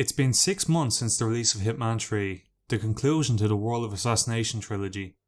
It's been 6 months since the release of Hitman 3, the conclusion to the World of Assassination trilogy.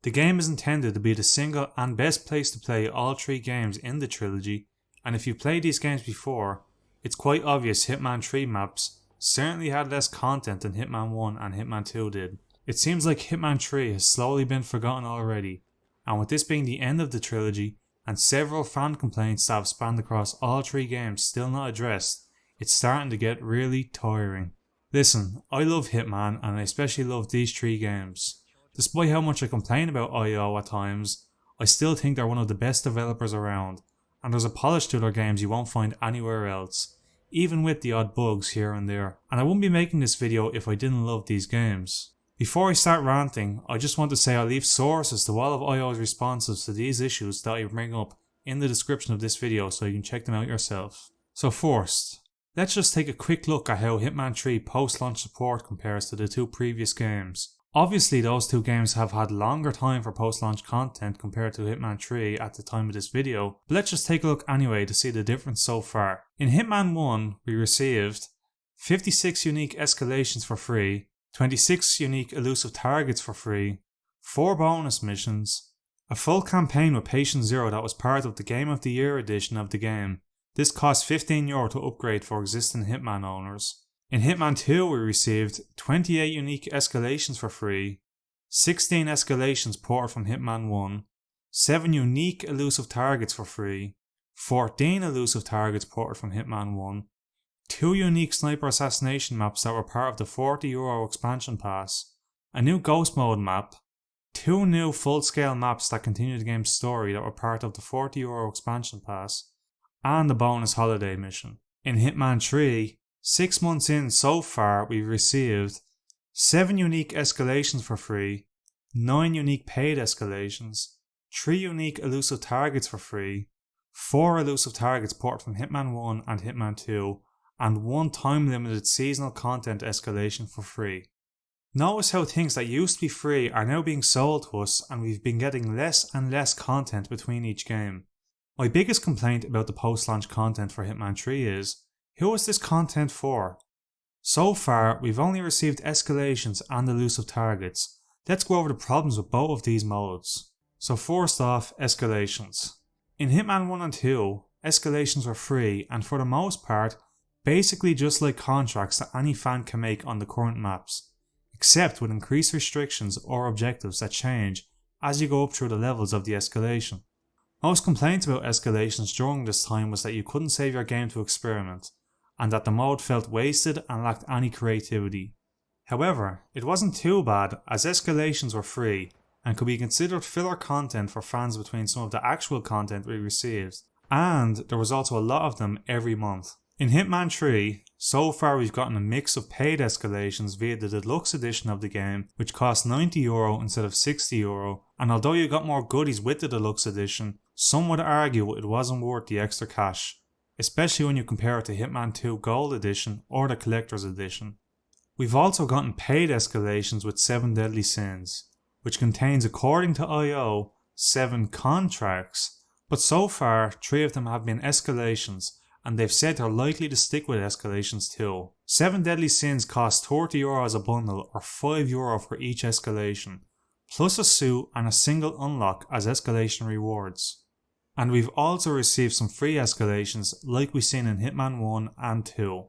The game is intended to be the single and best place to play all 3 games in the trilogy, and if you've played these games before, it's quite obvious Hitman 3 maps certainly had less content than Hitman 1 and Hitman 2 did. It seems like Hitman 3 has slowly been forgotten already, and with this being the end of the trilogy and several fan complaints that have spanned across all 3 games still not addressed, it's starting to get really tiring. Listen, I love Hitman and I especially love these 3 games. Despite how much I complain about IO at times, I still think they're one of the best developers around, and there's a polish to their games you won't find anywhere else, even with the odd bugs here and there, and I wouldn't be making this video if I didn't love these games. Before I start ranting, I just want to say I'll leave sources to all of IO's responses to these issues that I bring up in the description of this video so you can check them out yourself. So first, let's just take a quick look at how Hitman 3 post-launch support compares to the 2 previous games. Obviously those 2 games have had longer time for post-launch content compared to Hitman 3 at the time of this video, but let's just take a look anyway to see the difference so far. In Hitman 1 we received 56 unique escalations for free, 26 unique elusive targets for free, 4 bonus missions, a full campaign with Patient Zero that was part of the Game of the Year edition of the game. This cost €15 to upgrade for existing Hitman owners. In Hitman 2 we received 28 unique escalations for free, 16 escalations ported from Hitman 1, 7 unique elusive targets for free, 14 elusive targets ported from Hitman 1, 2 unique sniper assassination maps that were part of the €40 expansion pass, a new ghost mode map, 2 new full scale maps that continue the game's story that were part of the €40 expansion pass, and the bonus holiday mission. In Hitman 3, 6 months in so far we've received 7 unique escalations for free, 9 unique paid escalations, 3 unique elusive targets for free, 4 elusive targets ported from Hitman 1 and Hitman 2, and 1 time limited seasonal content escalation for free. Notice how things that used to be free are now being sold to us, and we've been getting less and less content between each game. My biggest complaint about the post-launch content for Hitman 3 is, who is this content for? So far, we've only received escalations and elusive targets. Let's go over the problems with both of these modes. So first off, escalations. In Hitman 1 and 2, escalations were free and for the most part, basically just like contracts that any fan can make on the current maps, except with increased restrictions or objectives that change as you go up through the levels of the escalation. Most complaints about escalations during this time was that you couldn't save your game to experiment, and that the mode felt wasted and lacked any creativity. However, it wasn't too bad as escalations were free and could be considered filler content for fans between some of the actual content we received, and there was also a lot of them every month. In Hitman 3, so far we've gotten a mix of paid escalations via the deluxe edition of the game, which cost €90 instead of €60, and although you got more goodies with the deluxe edition, some would argue it wasn't worth the extra cash, especially when you compare it to Hitman 2 Gold Edition or the Collector's Edition. We've also gotten paid escalations with 7 Deadly Sins, which contains, according to IO, 7 contracts, but so far 3 of them have been escalations, and they've said they're likely to stick with escalations too. 7 Deadly Sins cost €30 as a bundle or €5 for each escalation, plus a suit and a single unlock as escalation rewards. And we've also received some free escalations like we've seen in Hitman 1 and 2.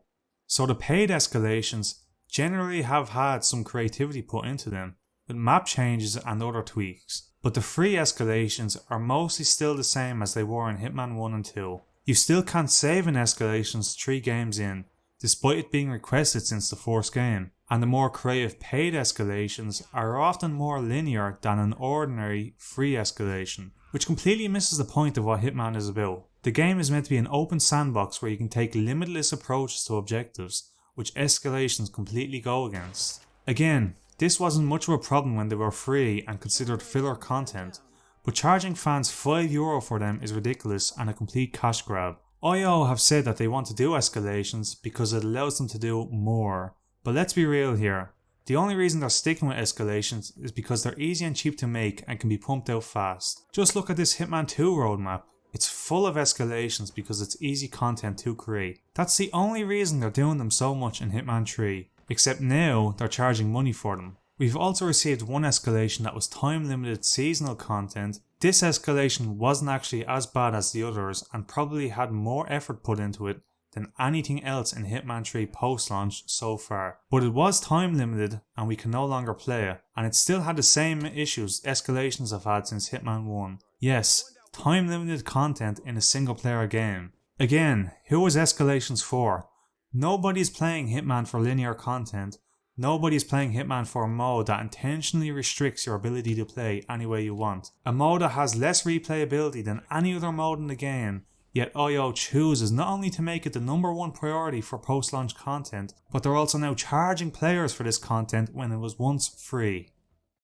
So the paid escalations generally have had some creativity put into them, with map changes and other tweaks, but the free escalations are mostly still the same as they were in Hitman 1 and 2. You still can't save in escalations 3 games in, despite it being requested since the first game, and the more creative paid escalations are often more linear than an ordinary free escalation, which completely misses the point of what Hitman is about. The game is meant to be an open sandbox where you can take limitless approaches to objectives, which escalations completely go against. Again, this wasn't much of a problem when they were free and considered filler content, but charging fans €5 for them is ridiculous and a complete cash grab. IO have said that they want to do escalations because it allows them to do more, but let's be real here. The only reason they're sticking with escalations is because they're easy and cheap to make and can be pumped out fast. Just look at this Hitman 2 roadmap. It's full of escalations because it's easy content to create. That's the only reason they're doing them so much in Hitman 3, except now they're charging money for them. We've also received one escalation that was time limited seasonal content. This escalation wasn't actually as bad as the others and probably had more effort put into it than anything else in Hitman 3 post-launch so far. But it was time limited and we can no longer play it, and it still had the same issues escalations have had since Hitman 1. Yes, time limited content in a single player game. Again, who was escalations for? Nobody's playing Hitman for linear content. Nobody's playing Hitman for a mode that intentionally restricts your ability to play any way you want. A mode that has less replayability than any other mode in the game, yet IO chooses not only to make it the #1 priority for post-launch content, but they're also now charging players for this content when it was once free.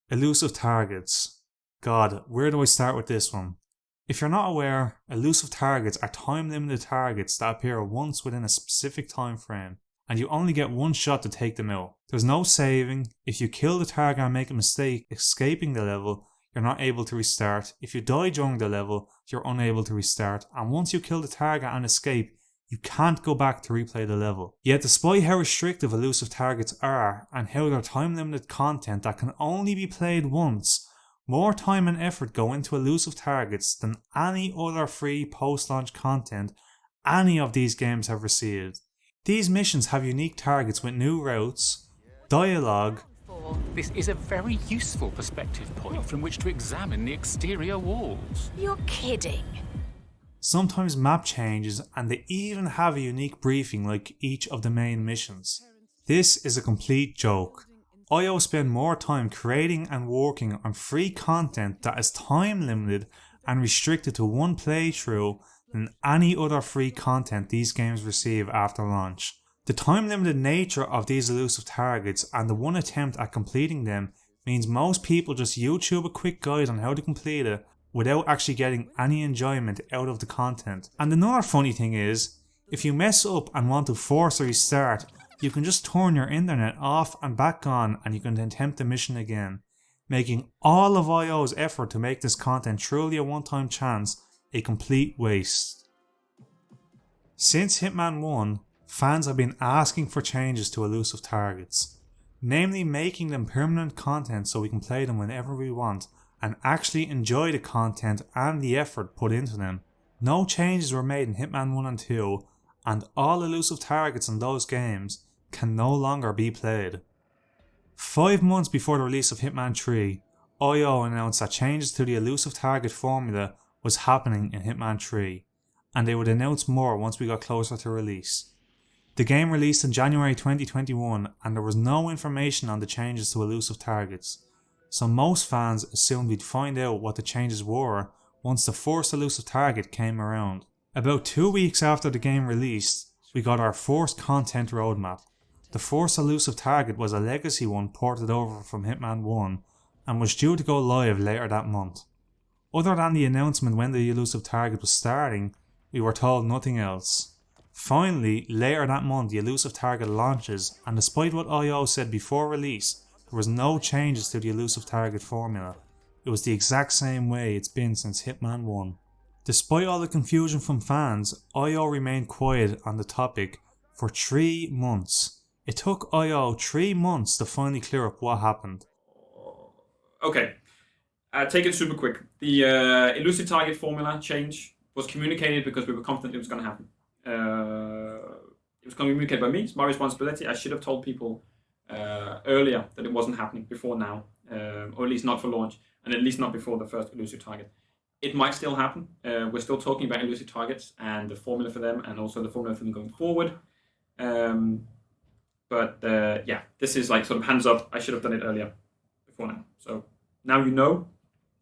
Elusive targets. God, where do I start with this one? If you're not aware, elusive targets are time-limited targets that appear once within a specific time frame, and you only get one shot to take them out. There's no saving. If you kill the target and make a mistake escaping the level, you're not able to restart. If you die during the level, you're unable to restart, and once you kill the target and escape, you can't go back to replay the level. Yet despite how restrictive elusive targets are, and how they're time-limited content that can only be played once, more time and effort go into elusive targets than any other free post-launch content any of these games have received. These missions have unique targets with new routes, dialogue. This is a very useful perspective point from which to examine the exterior walls. You're kidding. Sometimes map changes, and they even have a unique briefing like each of the main missions. This is a complete joke. IO spend more time creating and working on free content that is time limited and restricted to one playthrough than any other free content these games receive after launch. The time limited nature of these elusive targets and the one attempt at completing them means most people just YouTube a quick guide on how to complete it without actually getting any enjoyment out of the content. And another funny thing is, if you mess up and want to force a restart, you can just turn your internet off and back on and you can attempt the mission again, making all of IO's effort to make this content truly a one-time chance a complete waste. Since Hitman 1, fans have been asking for changes to elusive targets, namely making them permanent content so we can play them whenever we want and actually enjoy the content and the effort put into them. No changes were made in Hitman 1 and 2, and all elusive targets in those games can no longer be played. 5 months before the release of Hitman 3, IO announced that changes to the elusive target formula was happening in Hitman 3, and they would announce more once we got closer to release. The game released in January 2021 and there was no information on the changes to elusive targets, so most fans assumed we'd find out what the changes were once the first elusive target came around. About 2 weeks after the game released, we got our first content roadmap. The first elusive target was a legacy one ported over from Hitman 1 and was due to go live later that month. Other than the announcement when the elusive target was starting, we were told nothing else. Finally, later that month the elusive target launches, and despite what IO said before release, there was no changes to the elusive target formula. It was the exact same way it's been since Hitman 1. Despite all the confusion from fans, IO remained quiet on the topic for 3 months. It took IO 3 months to finally clear up what happened. Okay, take it super quick. The elusive target formula change was communicated because we were confident it was going to happen. It was communicated by me. It's my responsibility. I should have told people earlier that it wasn't happening before now, or at least not for launch, and at least not before the first elusive target. It might still happen. We're still talking about elusive targets and the formula for them, and also the formula for them going forward. But yeah, this is like sort of hands up. I should have done it earlier, before now. So now you know.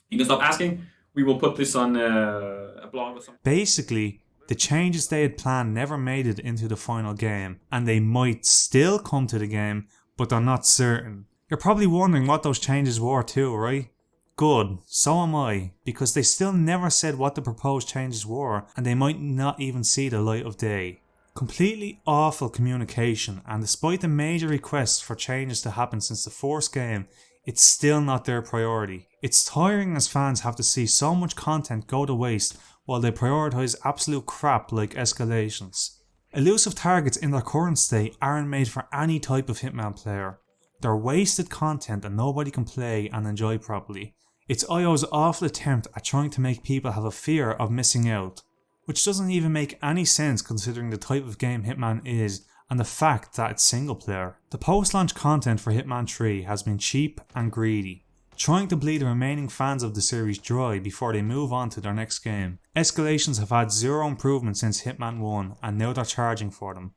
You can stop asking. We will put this on a blog or something. Basically, the changes they had planned never made it into the final game, and they might still come to the game, but they're not certain. You're probably wondering what those changes were too, right? Good, so am I, because they still never said what the proposed changes were, and they might not even see the light of day. Completely awful communication, and despite the major requests for changes to happen since the first game, it's still not their priority. It's tiring as fans have to see so much content go to waste while they prioritise absolute crap like escalations. Elusive targets in their current state aren't made for any type of Hitman player. They're wasted content that nobody can play and enjoy properly. It's IO's awful attempt at trying to make people have a fear of missing out, which doesn't even make any sense considering the type of game Hitman is and the fact that it's single player. The post-launch content for Hitman 3 has been cheap and greedy, trying to bleed the remaining fans of the series dry before they move on to their next game. Escalations have had zero improvement since Hitman 1 and now they're charging for them.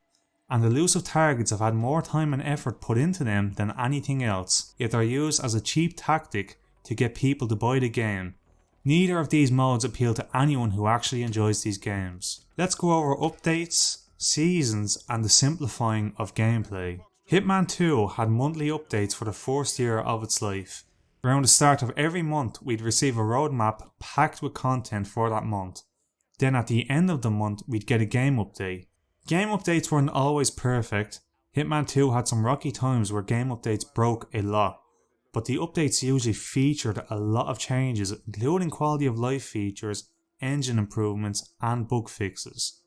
And elusive targets have had more time and effort put into them than anything else, yet they're used as a cheap tactic to get people to buy the game. Neither of these modes appeal to anyone who actually enjoys these games. Let's go over updates, seasons and the simplifying of gameplay. Hitman 2 had monthly updates for the first year of its life. Around the start of every month we'd receive a roadmap packed with content for that month. Then at the end of the month we'd get a game update. Game updates weren't always perfect. Hitman 2 had some rocky times where game updates broke a lot, but the updates usually featured a lot of changes including quality of life features, engine improvements and bug fixes.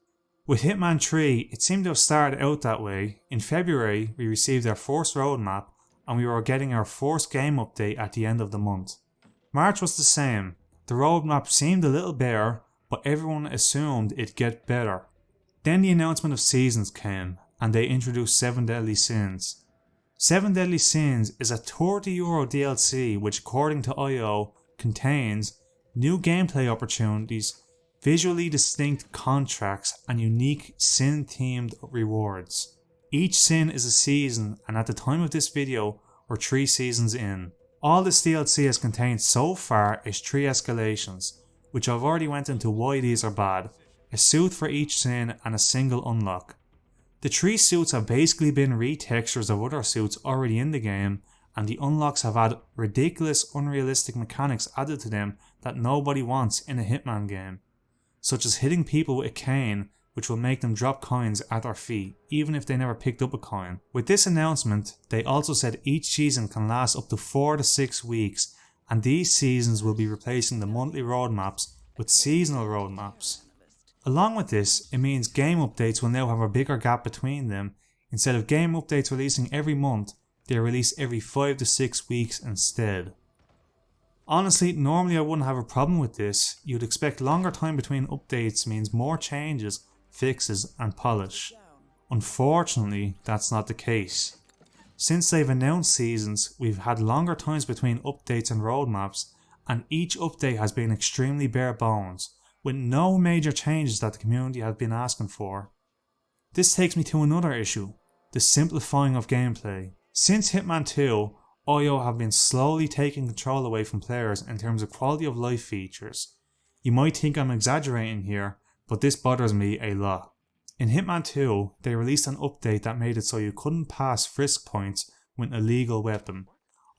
With Hitman 3, it seemed to have started out that way. In February, we received our first roadmap and we were getting our first game update at the end of the month. March was the same. The roadmap seemed a little bare, but everyone assumed it'd get better. Then the announcement of seasons came and they introduced 7 Deadly Sins. 7 Deadly Sins is a €30 DLC which, according to IO, contains new gameplay opportunities, visually distinct contracts and unique sin themed rewards. Each sin is a season and at the time of this video we're 3 seasons in. All this DLC has contained so far is 3 escalations, which I've already went into why these are bad, a suit for each sin and a single unlock. The 3 suits have basically been retextures of other suits already in the game, and the unlocks have had ridiculous unrealistic mechanics added to them that nobody wants in a Hitman game, such as hitting people with a cane which will make them drop coins at their feet even if they never picked up a coin. With this announcement they also said each season can last up to 4 to 6 weeks, and these seasons will be replacing the monthly roadmaps with seasonal roadmaps. Along with this, it means game updates will now have a bigger gap between them. Instead of game updates releasing every month, they release every 5 to 6 weeks instead. Honestly, normally I wouldn't have a problem with this. You'd expect longer time between updates means more changes, fixes and polish. Unfortunately, that's not the case. Since they've announced seasons, we've had longer times between updates and roadmaps, and each update has been extremely bare bones, with no major changes that the community have been asking for. This takes me to another issue, the simplifying of gameplay. Since Hitman 2, IO have been slowly taking control away from players in terms of quality of life features. You might think I'm exaggerating here, but this bothers me a lot. In Hitman 2, they released an update that made it so you couldn't pass frisk points with a legal weapon.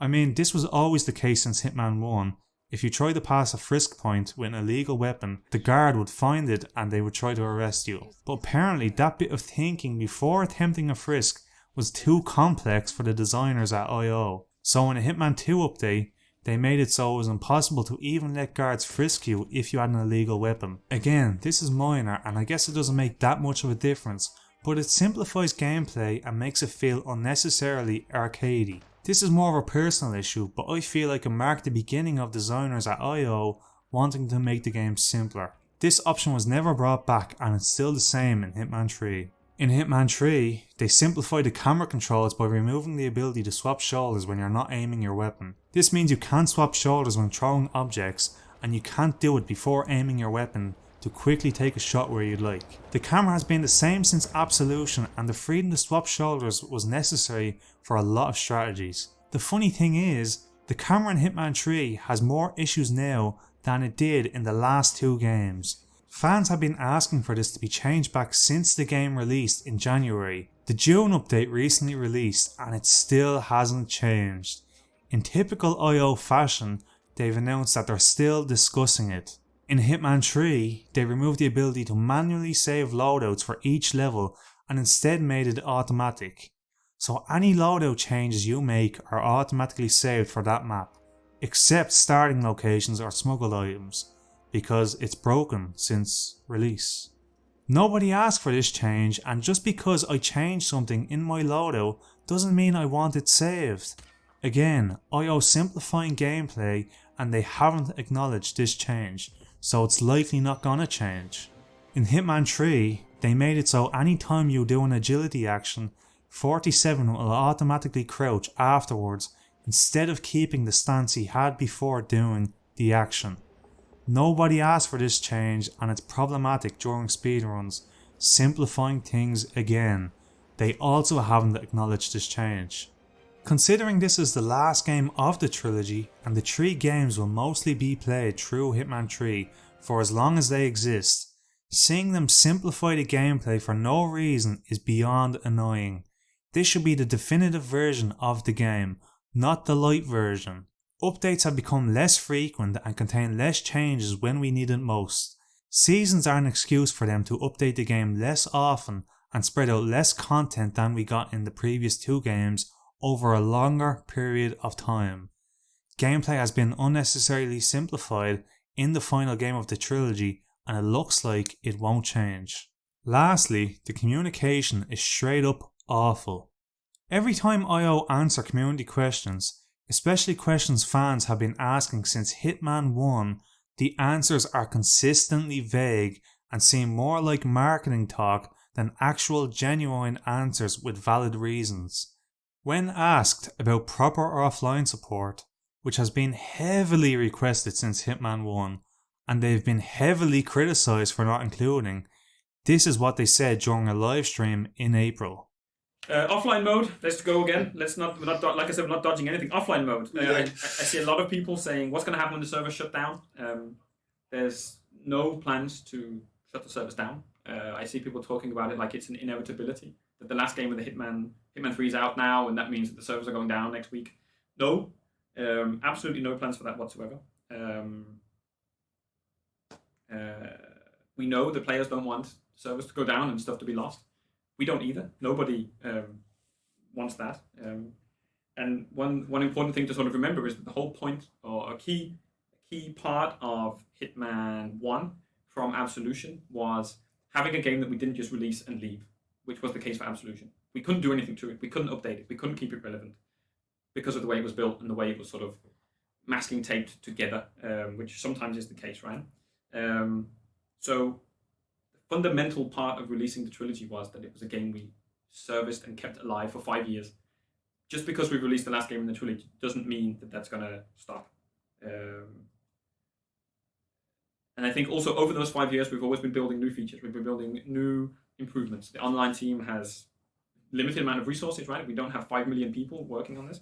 I mean, this was always the case since Hitman 1. If you tried to pass a frisk point with an illegal weapon, the guard would find it and they would try to arrest you. But apparently that bit of thinking before attempting a frisk was too complex for the designers at IO. So in a Hitman 2 update, they made it so it was impossible to even let guards frisk you if you had an illegal weapon. Again, this is minor and I guess it doesn't make that much of a difference, but it simplifies gameplay and makes it feel unnecessarily arcadey. This is more of a personal issue, but I feel like it marked the beginning of designers at IO wanting to make the game simpler. This option was never brought back and it's still the same in Hitman 3. In Hitman 3, they simplified the camera controls by removing the ability to swap shoulders when you're not aiming your weapon. This means you can't swap shoulders when throwing objects, and you can't do it before aiming your weapon to quickly take a shot where you'd like. The camera has been the same since Absolution, and the freedom to swap shoulders was necessary for a lot of strategies. The funny thing is, the camera in Hitman 3 has more issues now than it did in the last 2 games. Fans have been asking for this to be changed back since the game released in January. The June update recently released and it still hasn't changed. In typical IO fashion, they've announced that they're still discussing it. In Hitman 3, they removed the ability to manually save loadouts for each level and instead made it automatic. So any loadout changes you make are automatically saved for that map, except starting locations or smuggled items, because it's broken since release. Nobody asked for this change, and just because I changed something in my loadout doesn't mean I want it saved. Again, IO simplifying gameplay and they haven't acknowledged this change, so it's likely not gonna change. In Hitman 3, they made it so anytime you do an agility action, 47 will automatically crouch afterwards instead of keeping the stance he had before doing the action. Nobody asked for this change and it's problematic during speedruns, simplifying things again. They also haven't acknowledged this change. Considering this is the last game of the trilogy and the 3 games will mostly be played through Hitman 3 for as long as they exist, seeing them simplify the gameplay for no reason is beyond annoying. This should be the definitive version of the game, not the light version. Updates have become less frequent and contain less changes when we need it most. Seasons are an excuse for them to update the game less often and spread out less content than we got in the previous 2 games over a longer period of time. Gameplay has been unnecessarily simplified in the final game of the trilogy and it looks like it won't change. Lastly, the communication is straight up awful. Every time IO answer community questions, especially questions fans have been asking since Hitman 1, the answers are consistently vague and seem more like marketing talk than actual genuine answers with valid reasons. When asked about proper offline support, which has been heavily requested since Hitman 1, and they've been heavily criticised for not including, this is what they said during a live stream in April. Offline mode, let's go again. We're not like I said, we're not dodging anything. Offline mode. I see a lot of people saying, what's going to happen when the servers shut down? There's no plans to shut the servers down. I see people talking about it like it's an inevitability. That the last game of the Hitman 3 is out now, and that means that the servers are going down next week. No, absolutely no plans for that whatsoever. We know the players don't want servers to go down and stuff to be lost. We don't either. Nobody wants that. And one important thing to sort of remember is that the whole point, or a key part of Hitman 1 from Absolution was having a game that we didn't just release and leave, which was the case for Absolution. We couldn't do anything to it. We couldn't update it. We couldn't keep it relevant because of the way it was built and the way it was sort of masking taped together, which sometimes is the case, right? So the fundamental part of releasing the trilogy was that it was a game we serviced and kept alive for 5 years. Just because we released the last game in the trilogy doesn't mean that that's going to stop. And I think also over those 5 years, we've always been building new features. We've been building new improvements. The online team has limited amount of resources, right? We don't have 5 million people working on this.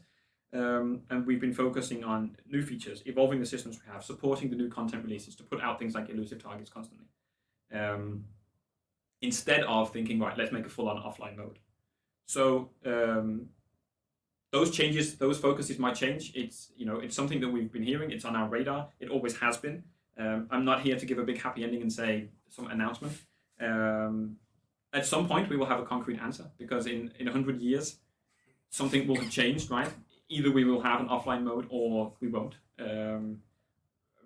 And we've been focusing on new features, evolving the systems we have, supporting the new content releases to put out things like elusive targets constantly. Instead of thinking, right, let's make a full-on offline mode. So those changes, those focuses might change. It's something that we've been hearing. It's on our radar. It always has been. I'm not here to give a big happy ending and say some announcement. At some point, we will have a concrete answer because in 100 years, something will have changed, right? Either we will have an offline mode or we won't.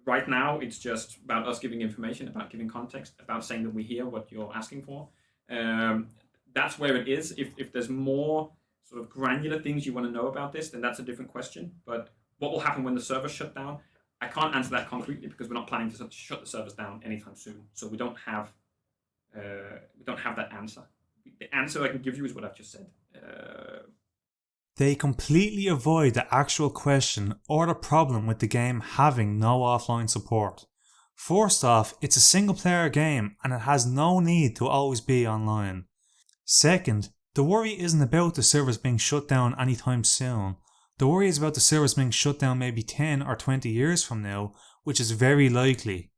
Right now, it's just about us giving information, about giving context, about saying that we hear what you're asking for. That's where it is. If there's more sort of granular things you want to know about this, then that's a different question. But what will happen when the servers shut down? I can't answer that concretely because we're not planning to shut the servers down anytime soon. So we don't have that answer. The answer I can give you is what I've just said. They completely avoid the actual question or the problem with the game having no offline support. First off, it's a single player game and it has no need to always be online. Second, the worry isn't about the servers being shut down anytime soon. The worry is about the servers being shut down maybe 10 or 20 years from now, which is very likely.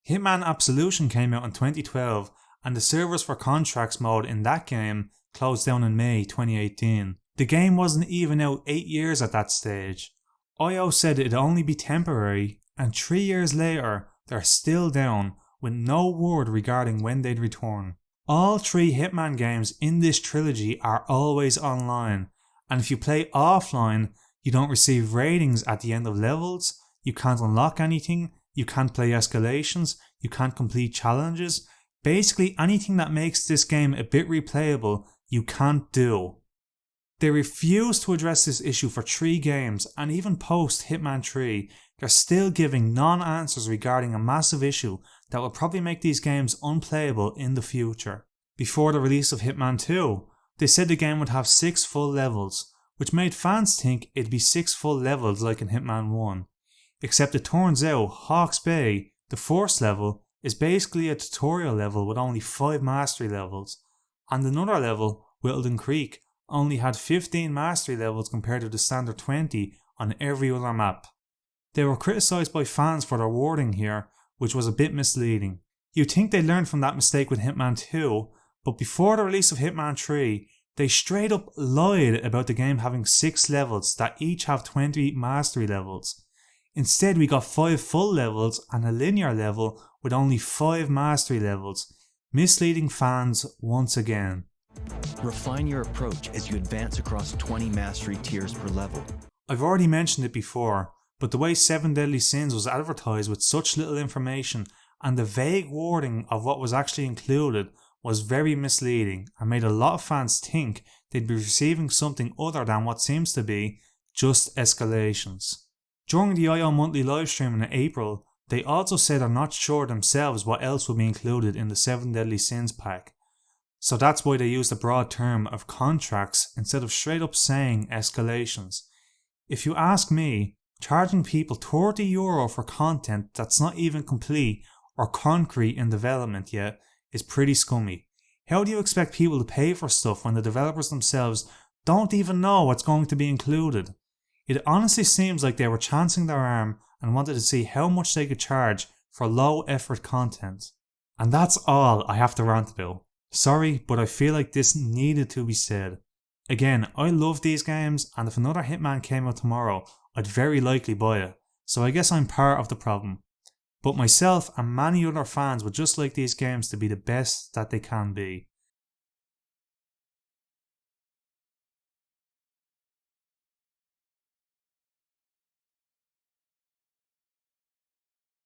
Hitman Absolution came out in 2012 and the servers for contracts mode in that game closed down in May 2018. The game wasn't even out 8 years at that stage. IO said it'd only be temporary, and 3 years later, they're still down with no word regarding when they'd return. All 3 Hitman games in this trilogy are always online, and if you play offline, you don't receive ratings at the end of levels, you can't unlock anything, you can't play escalations, you can't complete challenges. Basically anything that makes this game a bit replayable, you can't do. They refuse to address this issue for 3 games, and even post Hitman 3, they're still giving non-answers regarding a massive issue that will probably make these games unplayable in the future. Before the release of Hitman 2, they said the game would have 6 full levels, which made fans think it'd be 6 full levels like in Hitman 1. Except it turns out Hawke's Bay, the first level, is basically a tutorial level with only 5 mastery levels, and another level, Whittleton Creek, only had 15 mastery levels compared to the standard 20 on every other map. They were criticised by fans for their wording here, which was a bit misleading. You'd think they learned from that mistake with Hitman 2, but before the release of Hitman 3, they straight up lied about the game having 6 levels that each have 20 mastery levels. Instead, we got 5 full levels and a linear level with only 5 mastery levels, misleading fans once again. Refine your approach as you advance across 20 mastery tiers per level. I've already mentioned it before, but the way 7 Deadly Sins was advertised with such little information and the vague wording of what was actually included was very misleading and made a lot of fans think they'd be receiving something other than what seems to be just escalations. During the IO monthly livestream in April, they also said they're not sure themselves what else will be included in the 7 Deadly Sins pack. So that's why they used the broad term of contracts instead of straight up saying escalations. If you ask me, charging people €30 for content that's not even complete or concrete in development yet is pretty scummy. How do you expect people to pay for stuff when the developers themselves don't even know what's going to be included? It honestly seems like they were chancing their arm and wanted to see how much they could charge for low effort content. And that's all I have to rant about. Sorry, but I feel like this needed to be said. Again, I love these games, and if another Hitman came out tomorrow, I'd very likely buy it, so I guess I'm part of the problem. But myself and many other fans would just like these games to be the best that they can be.